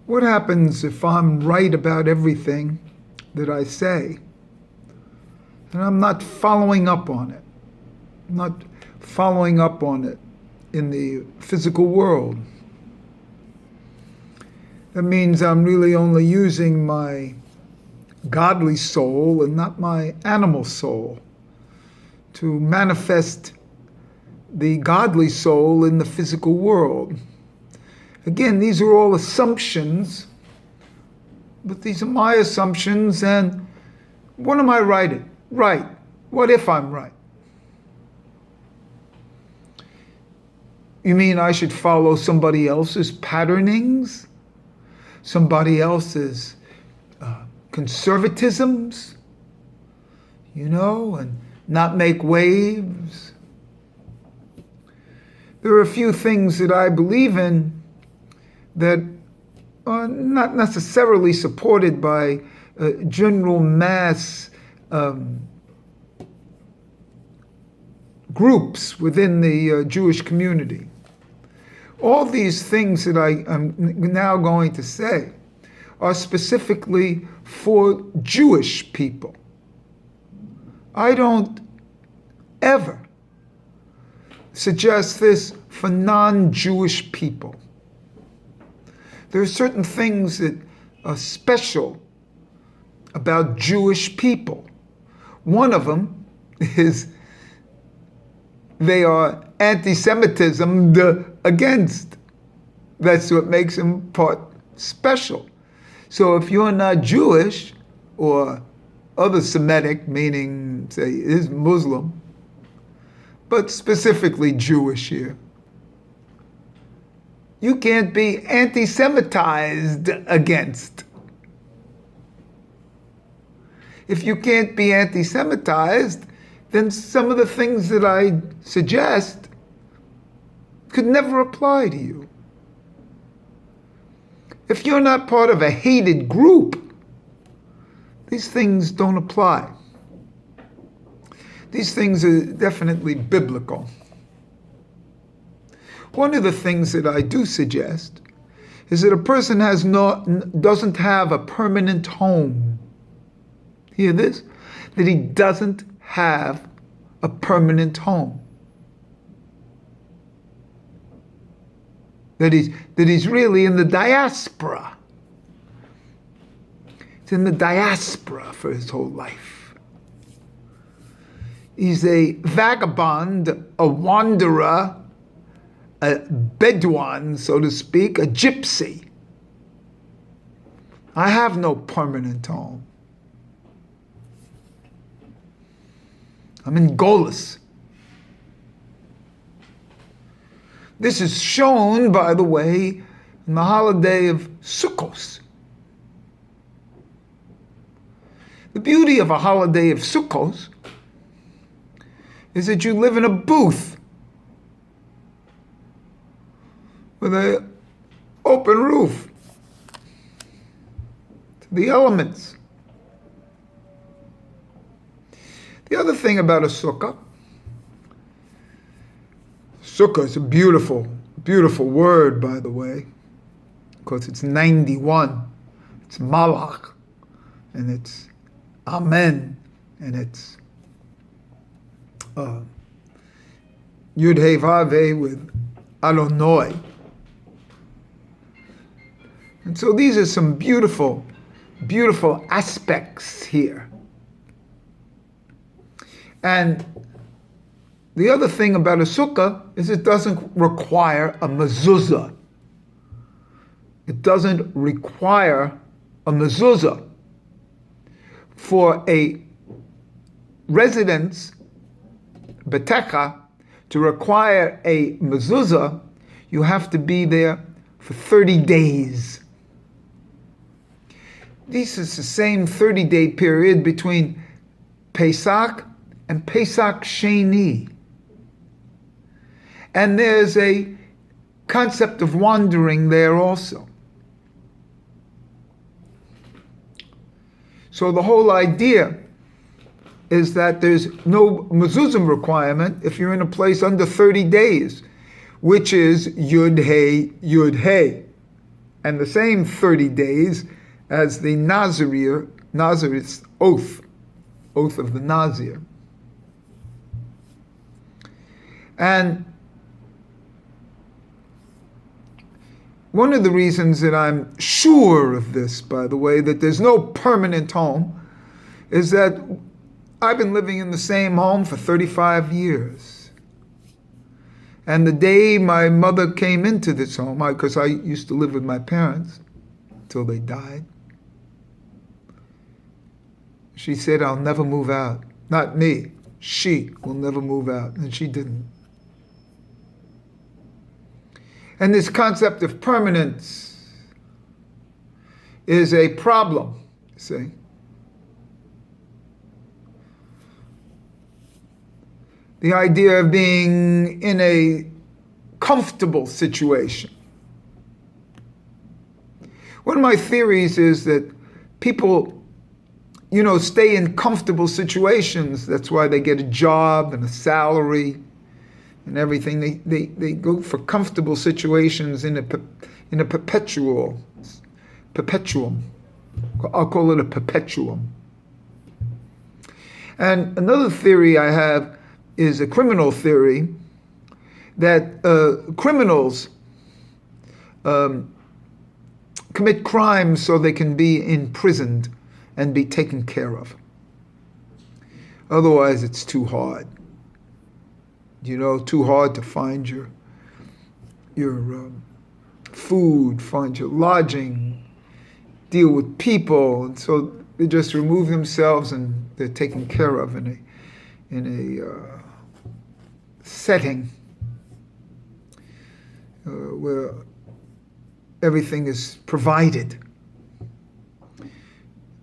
What happens if I'm right about everything that I say and I'm not following up on it? I'm not following up on it in the physical world. That means I'm really only using my godly soul and not my animal soul to manifest the godly soul in the physical world. Again, these are all assumptions, but these are my assumptions, and what am I writing? Right. What if I'm right? You mean I should follow somebody else's patternings? Somebody else's conservatisms? And not make waves? There are a few things that I believe in that are not necessarily supported by general mass groups within the Jewish community. All these things that I am now going to say are specifically for Jewish people. I don't ever suggest this for non-Jewish people. There are certain things that are special about Jewish people. One of them is they are anti-Semitism against. That's what makes them part special. So if you're not Jewish or other Semitic, meaning, say, is Muslim, but specifically Jewish here, you can't be anti-Semitized against. If you can't be anti-Semitized, then some of the things that I suggest could never apply to you. If you're not part of a hated group, these things don't apply. These things are definitely biblical. One of the things that I do suggest is that a person doesn't have a permanent home. Hear this? That he doesn't have a permanent home. That he's really in the diaspora. He's in the diaspora for his whole life. He's a vagabond, a wanderer, a Bedouin, so to speak, a gypsy. I have no permanent home. I'm in Golis. This is shown, by the way, in the holiday of Sukkot. The beauty of a holiday of Sukkot is that you live in a booth with an open roof to the elements. The other thing about a sukkah is a beautiful, beautiful word, by the way, because it's 91. It's malach, and it's amen, and it's yud hey vav hey with Adonai. And so these are some beautiful, beautiful aspects here. And the other thing about a sukkah is it doesn't require a mezuzah. It doesn't require a mezuzah. For a residence, betecha, to require a mezuzah, you have to be there for 30 days. This is the same 30-day period between Pesach and Pesach Sheni. And there's a concept of wandering there also. So the whole idea is that there's no mezuzah requirement if you're in a place under 30 days, which is Yud Hey, Yud Hey. and the same 30 days as the Nazir's oath of the Nazir. And one of the reasons that I'm sure of this, by the way, that there's no permanent home, is that I've been living in the same home for 35 years. And the day my mother came into this home, because I used to live with my parents until they died, she said, "I'll never move out." Not me. She will never move out. And she didn't. And this concept of permanence is a problem, see. The idea of being in a comfortable situation. One of my theories is that people, stay in comfortable situations. That's why they get a job and a salary and everything. They go for comfortable situations in a perpetuum. I'll call it a perpetuum. And another theory I have is a criminal theory, that criminals commit crimes so they can be imprisoned and be taken care of. Otherwise, it's too hard. Too hard to find your food, find your lodging, deal with people, and so they just remove themselves and they're taken care of in a setting where everything is provided.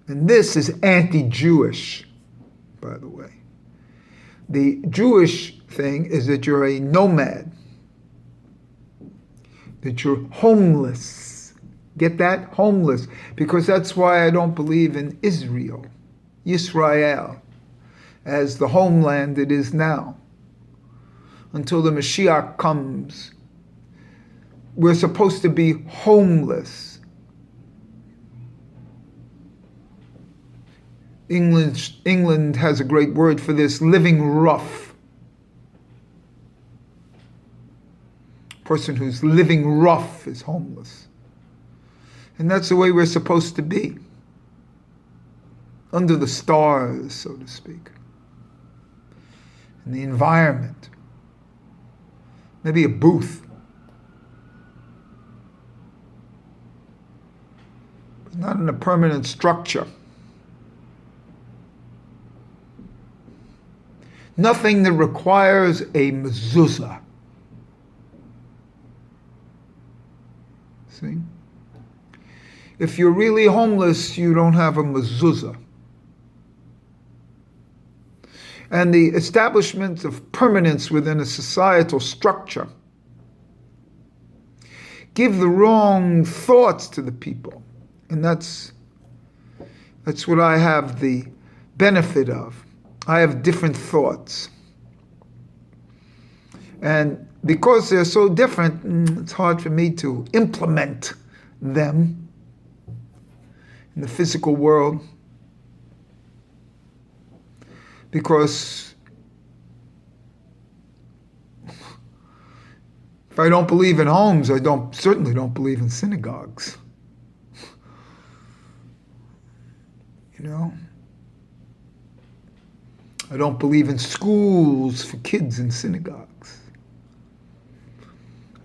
And this is anti-Jewish, by the way. The Jewish thing is that you're a nomad, that you're homeless. Get that? Homeless. Because that's why I don't believe in Israel, as the homeland it is now. Until the Mashiach comes, we're supposed to be homeless. England has a great word for this, living rough. Person who's living rough is homeless. And that's the way we're supposed to be. Under the stars, so to speak. In the environment. Maybe a booth. But not in a permanent structure. Nothing that requires a mezuzah. See? If you're really homeless, you don't have a mezuzah. And the establishment of permanence within a societal structure give the wrong thoughts to the people. And that's what I have the benefit of. I have different thoughts. And because they're so different, it's hard for me to implement them in the physical world. Because if I don't believe in homes, I certainly don't believe in synagogues. I don't believe in schools for kids in synagogues.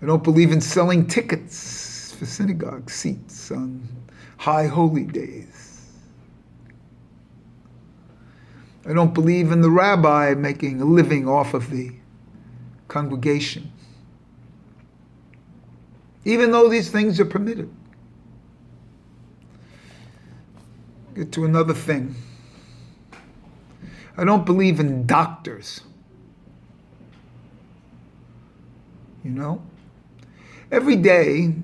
I don't believe in selling tickets for synagogue seats on high holy days. I don't believe in the rabbi making a living off of the congregation, even though these things are permitted. Get to another thing. I don't believe in doctors. Every day,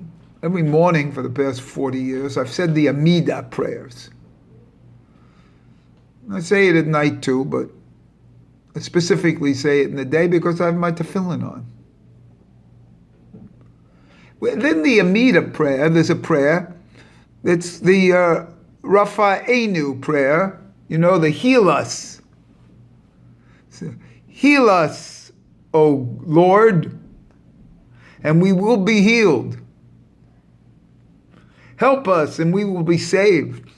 every morning for the past 40 years, I've said the Amidah prayers. I say it at night too, but I specifically say it in the day because I have my tefillin on. Within the Amida prayer, there's a prayer. It's the Rafa'enu prayer. You know, the heal us. So, heal us, O Lord, and we will be healed. Help us, and we will be saved.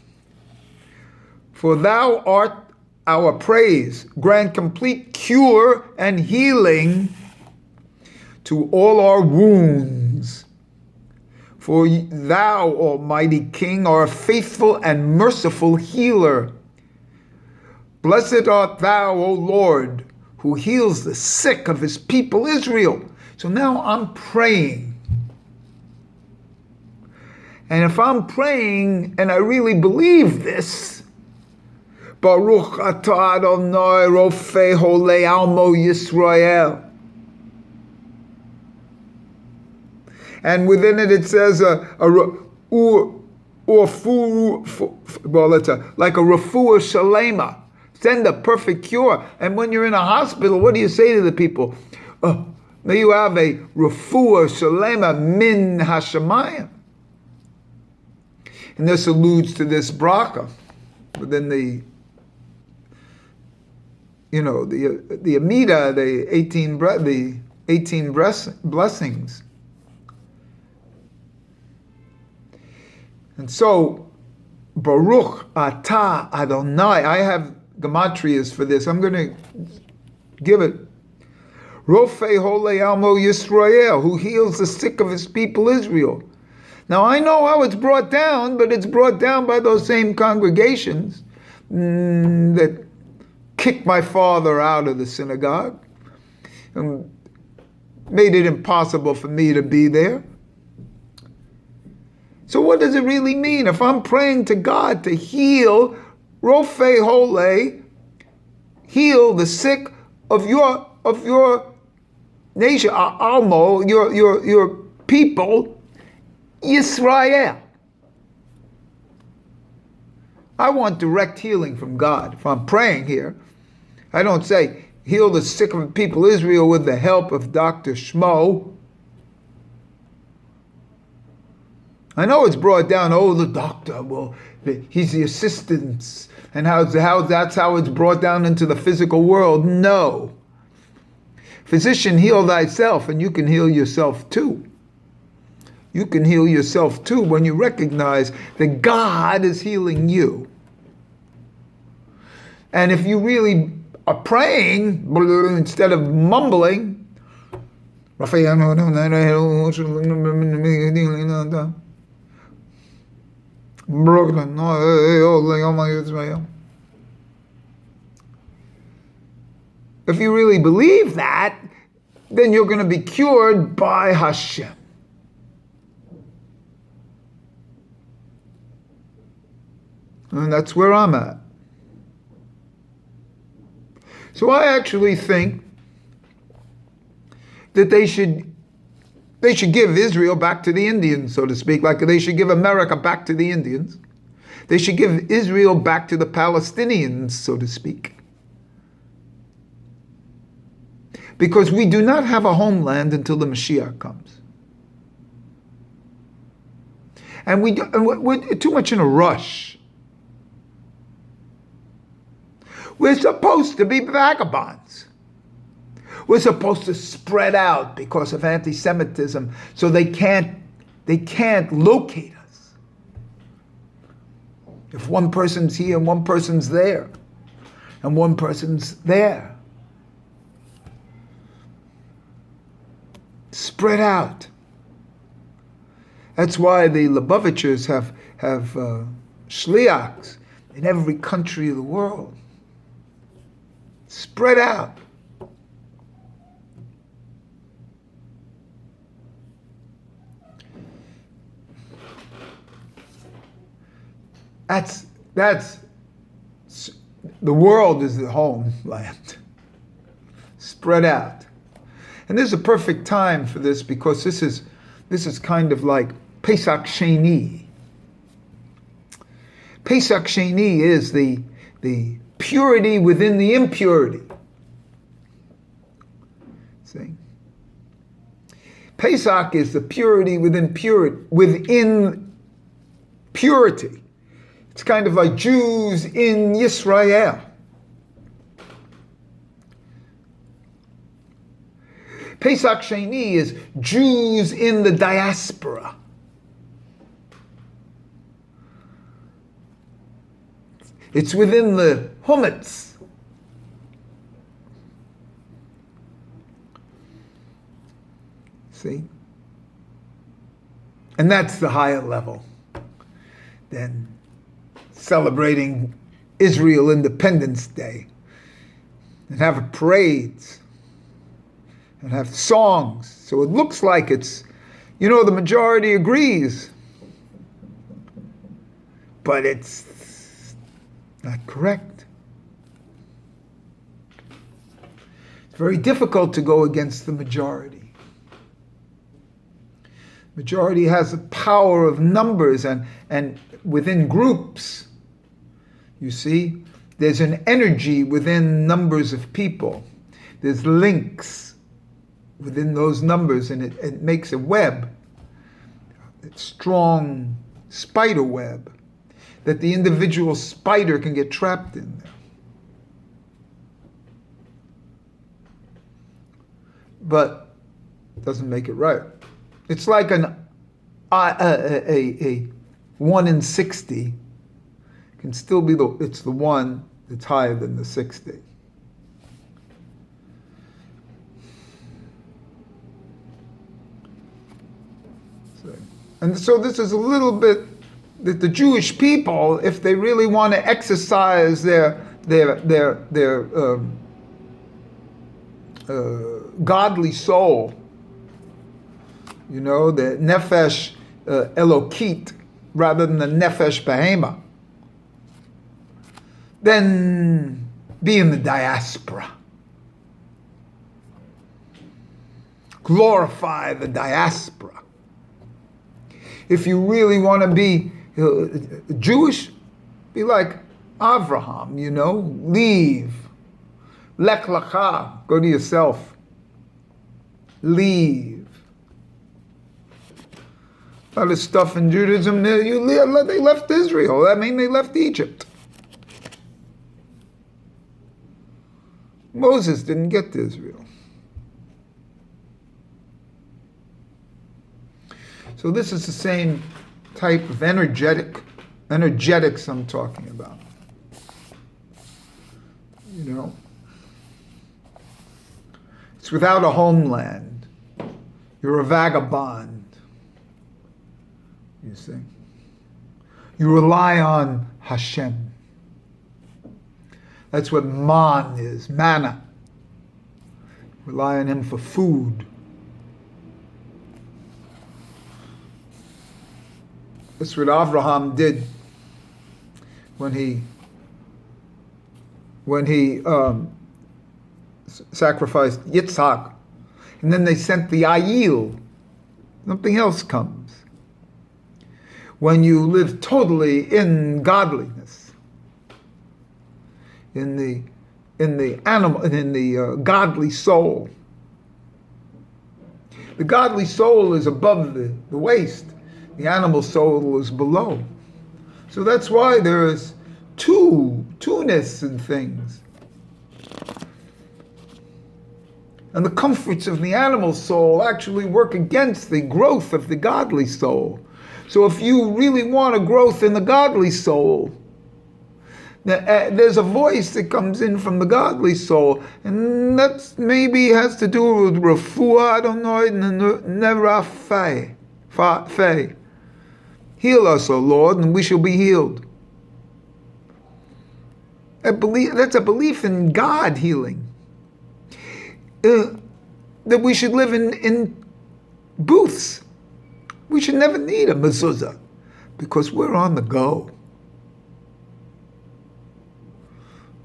For thou art our praise. Grant complete cure and healing to all our wounds. For thou, Almighty King, art a faithful and merciful healer. Blessed art thou, O Lord, who heals the sick of his people Israel. So now I'm praying. And if I'm praying and I really believe this, Baruch atah Adonai rofei holei almo Yisrael. And within it says like a refuah shalema. Send a perfect cure. And when you're in a hospital, what do you say to the people? May you have a refuah shalema min hashamayim. And this alludes to this bracha within the Amida, the 18 blessings. And so, Baruch atah Adonai. I have gematrias for this. I'm going to give it. Rofei holei almo Yisrael, who heals the sick of his people Israel. Now I know how it's brought down, but it's brought down by those same congregations that kicked my father out of the synagogue and made it impossible for me to be there. So what does it really mean? If I'm praying to God to heal, Rofei Holei, heal the sick of your nation, Almo, your people, Yisrael. I want direct healing from God. If I'm praying here, I don't say, heal the sick of people Israel with the help of Dr. Shmo. I know it's brought down, the doctor, he's the assistant, and that's how it's brought down into the physical world. No. Physician, heal thyself, and you can heal yourself too. You can heal yourself too when you recognize that God is healing you. And if you really are praying, instead of mumbling, if you really believe that, then you're going to be cured by Hashem. And that's where I'm at. So I actually think that they should give Israel back to the Indians, so to speak, like they should give America back to the Indians. They should give Israel back to the Palestinians, so to speak. Because we do not have a homeland until the Mashiach comes. And we're too much in a rush. We're supposed to be vagabonds. We're supposed to spread out because of anti-Semitism, so they can't locate us. If one person's here and one person's there, and one person's there. Spread out. That's why the Lubavitchers have shliachs in every country of the world. Spread out. That's the world is the homeland. Spread out. And this is a perfect time for this because this is kind of like Pesach Sheni. Pesach Sheni is the purity within the impurity. See? Pesach is the purity within purity. It's kind of like Jews in Yisrael. Pesach Sheni is Jews in the diaspora. It's within the Humetz. See? And that's the higher level than celebrating Israel Independence Day and have parades and have songs. So it looks like it's, the majority agrees. But it's not correct. It's very difficult to go against the majority. Majority has the power of numbers and within groups, you see, there's an energy within numbers of people. There's links within those numbers, and it makes a web, a strong spider web, that the individual spider can get trapped in there. But it doesn't make it right. It's like a 1 in 60 can still be it's the one that's higher than the 60. And so this is a little bit that the Jewish people, if they really want to exercise their godly soul, the nefesh elokit rather than the nefesh behema, then be in the diaspora. Glorify the diaspora. If you really want to be Jewish, be like Avraham, leave. Lech lecha, go to yourself. Leave. A lot of stuff in Judaism, they left Israel. That means they left Egypt. Moses didn't get to Israel. So this is the same type of energetics I'm talking about. It's without a homeland. You're a vagabond. You see? You rely on Hashem. That's what man is, manna. Rely on him for food. That's what Avraham did when he sacrificed Yitzhak. And then they sent the Ayil. Something else comes. When you live totally in godliness, in the godly soul. The godly soul is above the waist. The animal soul is below. So that's why there is two-ness in things. And the comforts of the animal soul actually work against the growth of the godly soul. So if you really want a growth in the godly soul, there's a voice that comes in from the godly soul, and that maybe has to do with refuah, I don't know, nerafei. Heal us, O Lord, and we shall be healed. That's a belief in God healing. That we should live in booths. We should never need a mezuzah because we're on the go.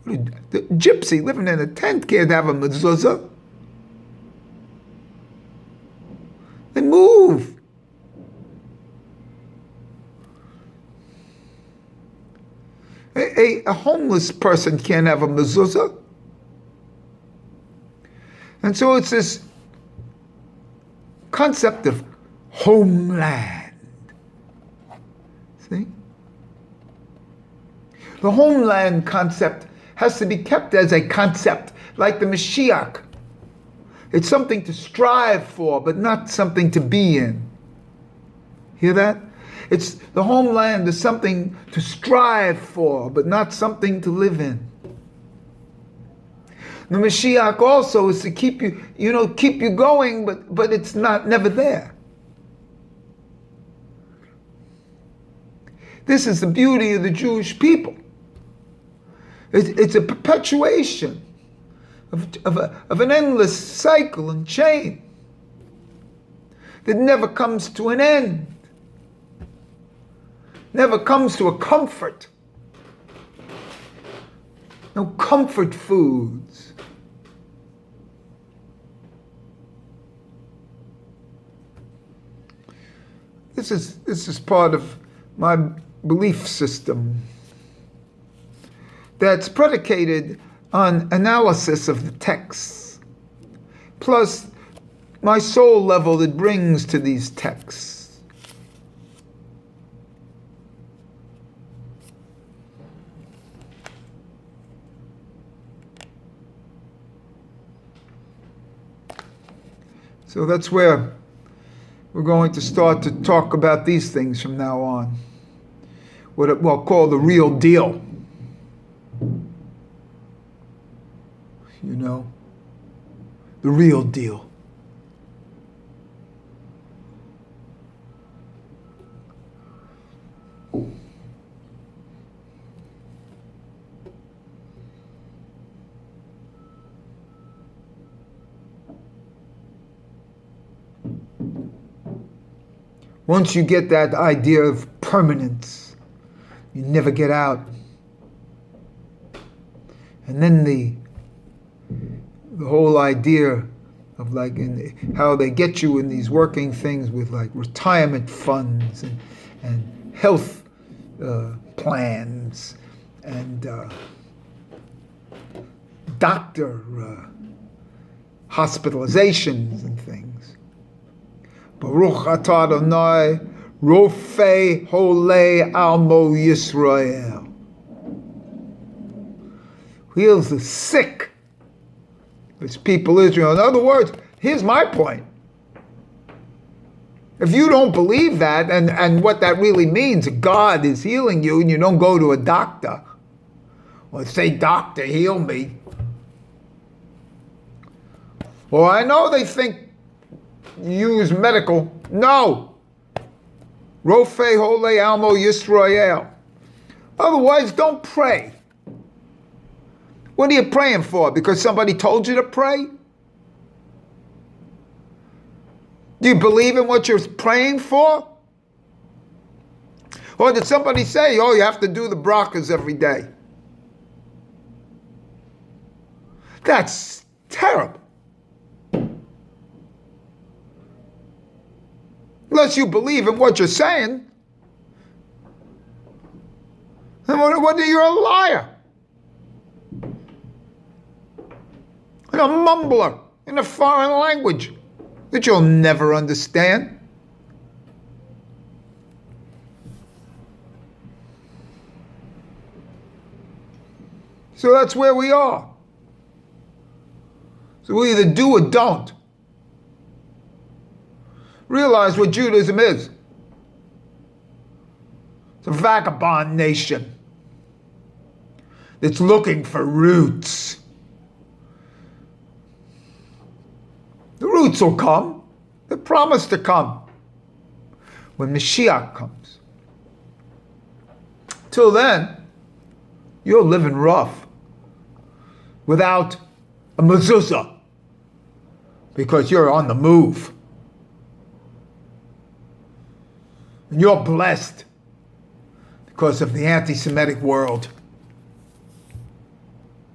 The gypsy living in a tent can't have a mezuzah. They move. A homeless person can't have a mezuzah. And so it's this concept of homeland. See? The homeland concept has to be kept as a concept, like the Mashiach. It's something to strive for, but not something to be in. Hear that? It's the homeland is something to strive for, but not something to live in. The Mashiach also is to keep you, keep you going, but it's never there. This is the beauty of the Jewish people. It's a perpetuation of an endless cycle and chain that never comes to an end, never comes to a comfort. No comfort foods. This is part of my belief system that's predicated on analysis of the texts, plus my soul level it brings to these texts. So that's where we're going to start to talk about these things from now on. What we'll call the real deal. The real deal. Once you get that idea of permanence, you never get out. And then the whole idea of how they get you in these working things with retirement funds and health plans and doctor hospitalizations and things. Baruch atah Adonai Rofei Holei Almo Yisrael. Heals the sick of his people Israel. In other words, here's my point. If you don't believe that, and what that really means, God is healing you, and you don't go to a doctor, or say, doctor, heal me. Well, I know they think you use medical. No. Rofei Holei Almo Yisrael. Otherwise, don't pray. What are you praying for? Because somebody told you to pray? Do you believe in what you're praying for? Or did somebody say, oh, you have to do the brachas every day? That's terrible. Unless you believe in what you're saying, then you're a liar. And a mumbler in a foreign language that you'll never understand. So that's where we are. So we either do or don't. Realize what Judaism is. It's a vagabond nation that's looking for roots. The roots will come. They're promised to come when Mashiach comes. Till then, you're living rough without a mezuzah because you're on the move. And you're blessed because of the anti-Semitic world.